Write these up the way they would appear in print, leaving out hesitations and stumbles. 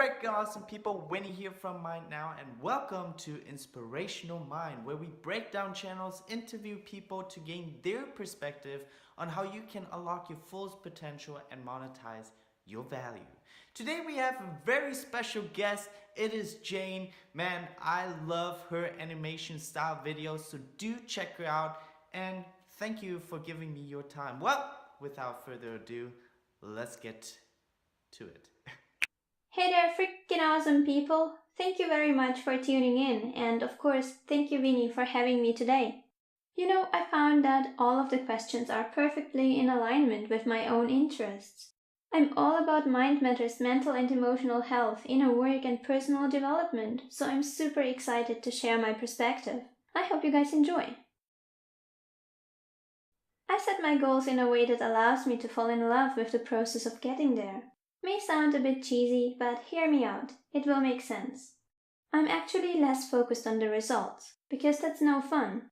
freaking awesome people, Winny here from Mind Now, and welcome to Inspirational Mind, where we break down channels, interview people to gain their perspective on how you can unlock your full potential and monetize your value. Today we have a very special guest. It is Jane. Man, I love her animation style videos, so do check her out, and thank you for giving me your time. Well, without further ado, let's get to it. Hey there, freaking awesome people! Thank you very much for tuning in, and of course, thank you, Winny, for having me today. I found that all of the questions are perfectly in alignment with my own interests. I'm all about mind matters, mental and emotional health, inner work, and personal development, so I'm super excited to share my perspective. I hope you guys enjoy. I set my goals in a way that allows me to fall in love with the process of getting there. May sound a bit cheesy, but hear me out, it will make sense. I'm actually less focused on the results, because that's no fun.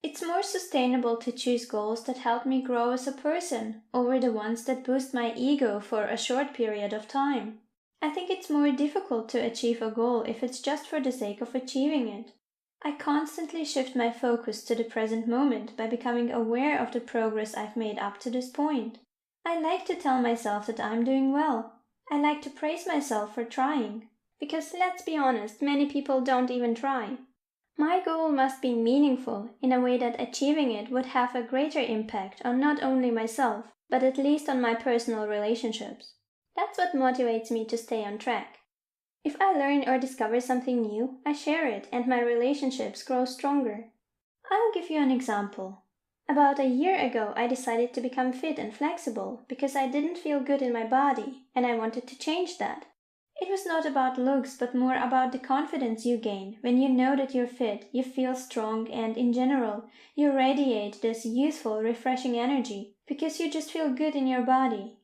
It's more sustainable to choose goals that help me grow as a person, over the ones that boost my ego for a short period of time. I think it's more difficult to achieve a goal if it's just for the sake of achieving it. I constantly shift my focus to the present moment by becoming aware of the progress I've made up to this point. I like to tell myself that I'm doing well. I like to praise myself for trying. Because let's be honest, many people don't even try. My goal must be meaningful in a way that achieving it would have a greater impact on not only myself, but at least on my personal relationships. That's what motivates me to stay on track. If I learn or discover something new, I share it and my relationships grow stronger. I'll give you an example. About a year ago, I decided to become fit and flexible because I didn't feel good in my body, and I wanted to change that. It was not about looks, but more about the confidence you gain when you know that you're fit, you feel strong, and in general, you radiate this youthful, refreshing energy because you just feel good in your body.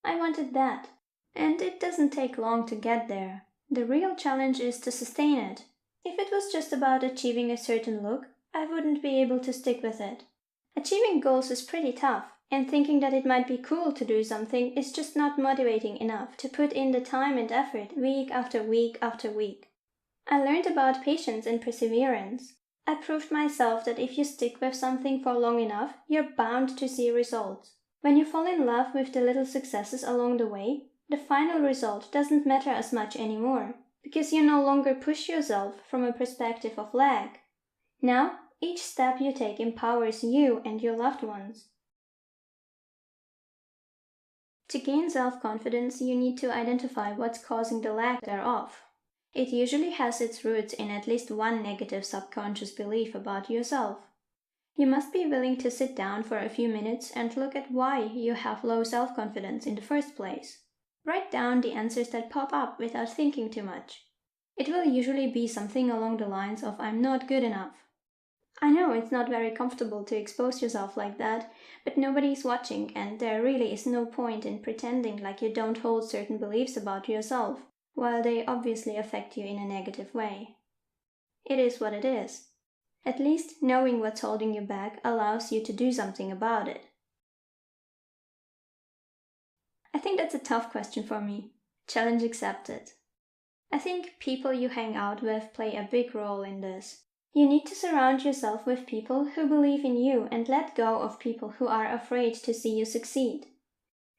I wanted that, and it doesn't take long to get there. The real challenge is to sustain it. If it was just about achieving a certain look, I wouldn't be able to stick with it. Achieving goals is pretty tough, and thinking that it might be cool to do something is just not motivating enough to put in the time and effort week after week after week. I learned about patience and perseverance. I proved myself that if you stick with something for long enough, you're bound to see results. When you fall in love with the little successes along the way, the final result doesn't matter as much anymore, because you no longer push yourself from a perspective of lag. Now, each step you take empowers you and your loved ones. To gain self-confidence, you need to identify what's causing the lack thereof. It usually has its roots in at least one negative subconscious belief about yourself. You must be willing to sit down for a few minutes and look at why you have low self-confidence in the first place. Write down the answers that pop up without thinking too much. It will usually be something along the lines of "I'm not good enough." I know it's not very comfortable to expose yourself like that, but nobody's watching and there really is no point in pretending like you don't hold certain beliefs about yourself, while they obviously affect you in a negative way. It is what it is. At least knowing what's holding you back allows you to do something about it. I think that's a tough question for me. Challenge accepted. I think people you hang out with play a big role in this. You need to surround yourself with people who believe in you and let go of people who are afraid to see you succeed.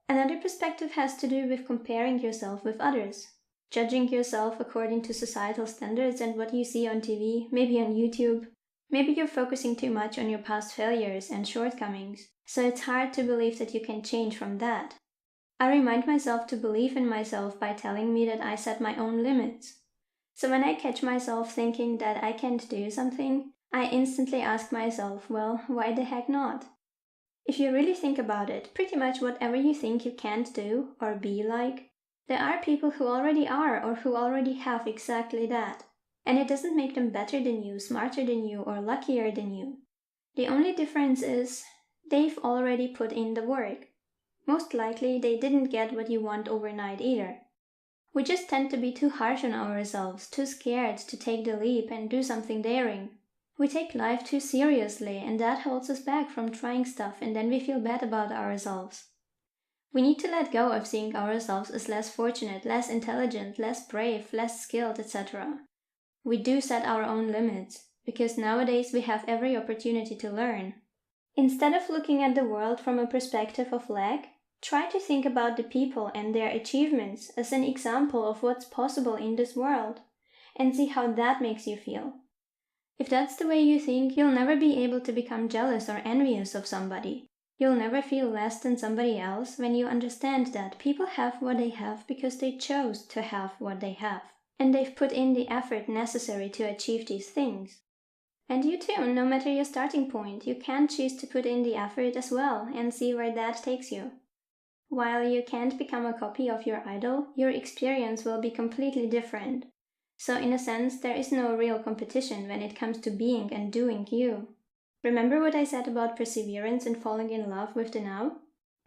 Another perspective has to do with comparing yourself with others. Judging yourself according to societal standards and what you see on TV, maybe on YouTube. Maybe you're focusing too much on your past failures and shortcomings, so it's hard to believe that you can change from that. I remind myself to believe in myself by telling me that I set my own limits. So when I catch myself thinking that I can't do something, I instantly ask myself, well, why the heck not? If you really think about it, pretty much whatever you think you can't do or be like, there are people who already are or who already have exactly that. And it doesn't make them better than you, smarter than you, or luckier than you. The only difference is they've already put in the work. Most likely they didn't get what you want overnight either. We just tend to be too harsh on ourselves, too scared to take the leap and do something daring. We take life too seriously, and that holds us back from trying stuff, and then we feel bad about ourselves. We need to let go of seeing ourselves as less fortunate, less intelligent, less brave, less skilled, etc. We do set our own limits, because nowadays we have every opportunity to learn. Instead of looking at the world from a perspective of lack, try to think about the people and their achievements as an example of what's possible in this world, and see how that makes you feel. If that's the way you think, you'll never be able to become jealous or envious of somebody. You'll never feel less than somebody else when you understand that people have what they have because they chose to have what they have, and they've put in the effort necessary to achieve these things. And you too, no matter your starting point, you can choose to put in the effort as well and see where that takes you. While you can't become a copy of your idol, your experience will be completely different. So in a sense, there is no real competition when it comes to being and doing you. Remember what I said about perseverance and falling in love with the now?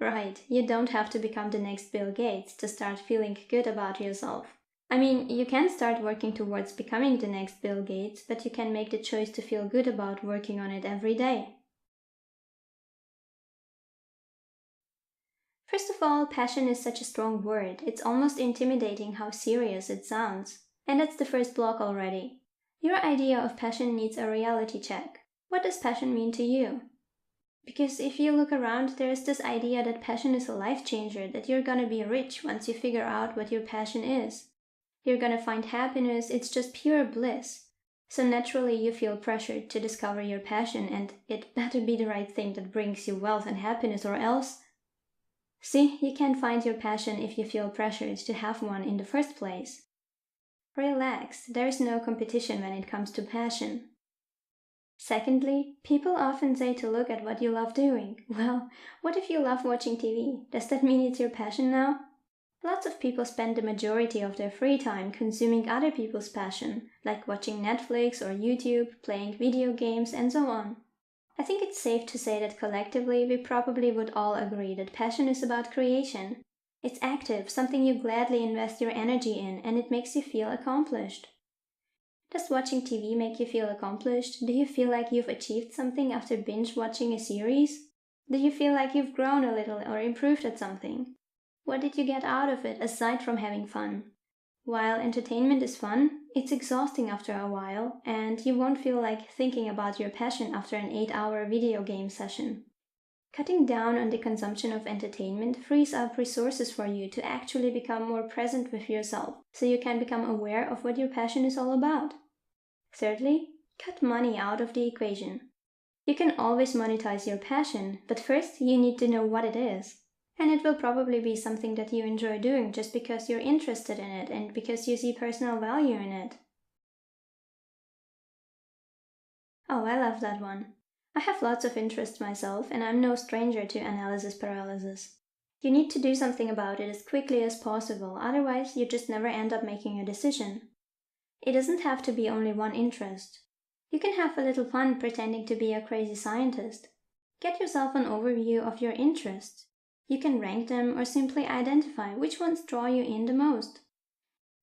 Right, you don't have to become the next Bill Gates to start feeling good about yourself. I mean, you can start working towards becoming the next Bill Gates, but you can make the choice to feel good about working on it every day. First of all, passion is such a strong word, it's almost intimidating how serious it sounds. And that's the first block already. Your idea of passion needs a reality check. What does passion mean to you? Because if you look around, there's this idea that passion is a life changer, that you're gonna be rich once you figure out what your passion is. You're gonna find happiness, it's just pure bliss. So naturally you feel pressured to discover your passion, and it better be the right thing that brings you wealth and happiness, or else... See, you can't find your passion if you feel pressured to have one in the first place. Relax, there is no competition when it comes to passion. Secondly, people often say to look at what you love doing. Well, what if you love watching TV? Does that mean it's your passion now? Lots of people spend the majority of their free time consuming other people's passion, like watching Netflix or YouTube, playing video games, and so on. I think it's safe to say that collectively we probably would all agree that passion is about creation. It's active, something you gladly invest your energy in, and it makes you feel accomplished. Does watching TV make you feel accomplished? Do you feel like you've achieved something after binge watching a series? Do you feel like you've grown a little or improved at something? What did you get out of it aside from having fun? While entertainment is fun, it's exhausting after a while, and you won't feel like thinking about your passion after an 8-hour video game session. Cutting down on the consumption of entertainment frees up resources for you to actually become more present with yourself, so you can become aware of what your passion is all about. Thirdly, cut money out of the equation. You can always monetize your passion, but first you need to know what it is. And it will probably be something that you enjoy doing just because you're interested in it and because you see personal value in it. Oh, I love that one. I have lots of interests myself, and I'm no stranger to analysis paralysis. You need to do something about it as quickly as possible, otherwise you just never end up making a decision. It doesn't have to be only one interest. You can have a little fun pretending to be a crazy scientist. Get yourself an overview of your interests. You can rank them or simply identify which ones draw you in the most.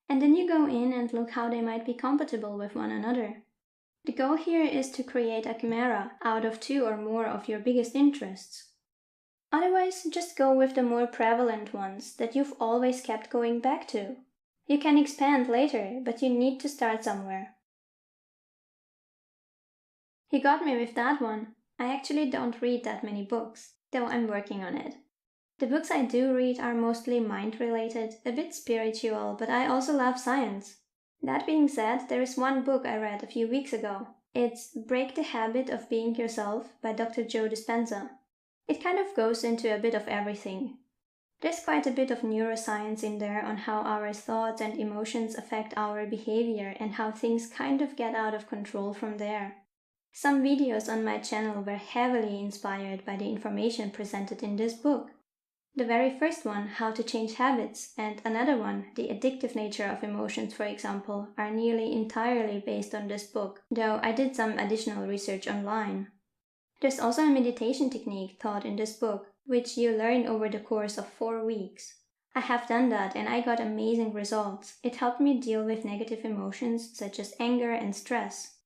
And then you go in and look how they might be compatible with one another. The goal here is to create a chimera out of 2 or more of your biggest interests. Otherwise, just go with the more prevalent ones that you've always kept going back to. You can expand later, but you need to start somewhere. You got me with that one. I actually don't read that many books, though I'm working on it. The books I do read are mostly mind-related, a bit spiritual, but I also love science. That being said, there is one book I read a few weeks ago. It's Break the Habit of Being Yourself by Dr. Joe Dispenza. It kind of goes into a bit of everything. There's quite a bit of neuroscience in there on how our thoughts and emotions affect our behavior and how things kind of get out of control from there. Some videos on my channel were heavily inspired by the information presented in this book. The very first one, How to Change Habits, and another one, The Addictive Nature of Emotions, for example, are nearly entirely based on this book, though I did some additional research online. There's also a meditation technique taught in this book, which you learn over the course of 4 weeks. I have done that and I got amazing results. It helped me deal with negative emotions such as anger and stress.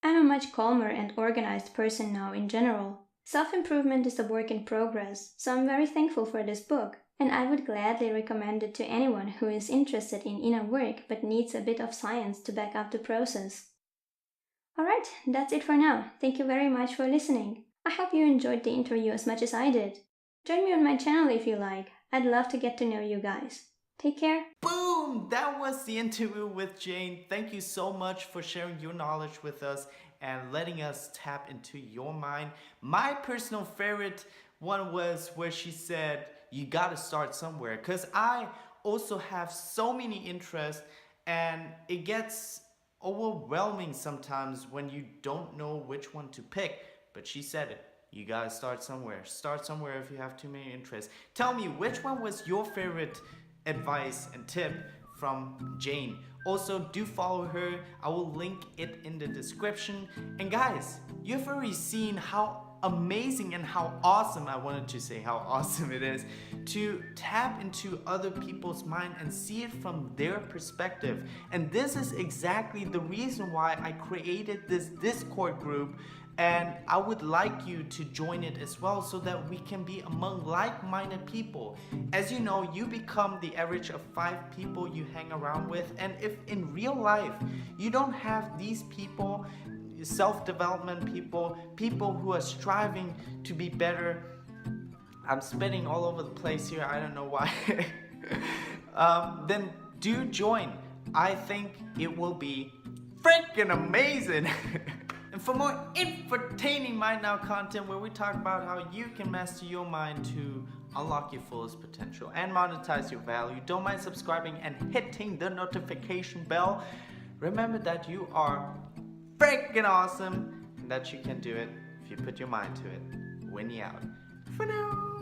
I'm a much calmer and organized person now in general. Self-improvement is a work in progress, so I'm very thankful for this book, and I would gladly recommend it to anyone who is interested in inner work but needs a bit of science to back up the process. Alright, that's it for now. Thank you very much for listening. I hope you enjoyed the interview as much as I did. Join me on my channel if you like. I'd love to get to know you guys. Take care. Boom! That was the interview with Jane. Thank you so much for sharing your knowledge with us and letting us tap into your mind. My personal favorite one was where she said, you gotta start somewhere. Because I also have so many interests and it gets overwhelming sometimes when you don't know which one to pick. But she said it. You gotta start somewhere. Start somewhere if you have too many interests. Tell me, which one was your favorite advice and tip from Jane? Also, do follow her. I will link it in the description. And guys, you've already seen how amazing and how awesome, I wanted to say how awesome it is to tap into other people's mind and see it from their perspective. And this is exactly the reason why I created this Discord group, and I would like you to join it as well so that we can be among like-minded people. As you know, you become the average of 5 people you hang around with, and if in real life you don't have these people, self-development people, people who are striving to be better. I'm spitting all over the place here, I don't know why. Then do join. I think it will be freaking amazing. And for more entertaining Mind Now content where we talk about how you can master your mind to unlock your fullest potential and monetize your value, don't mind subscribing and hitting the notification bell. Remember that you are freaking awesome and that you can do it if you put your mind to it. Winny out. For now.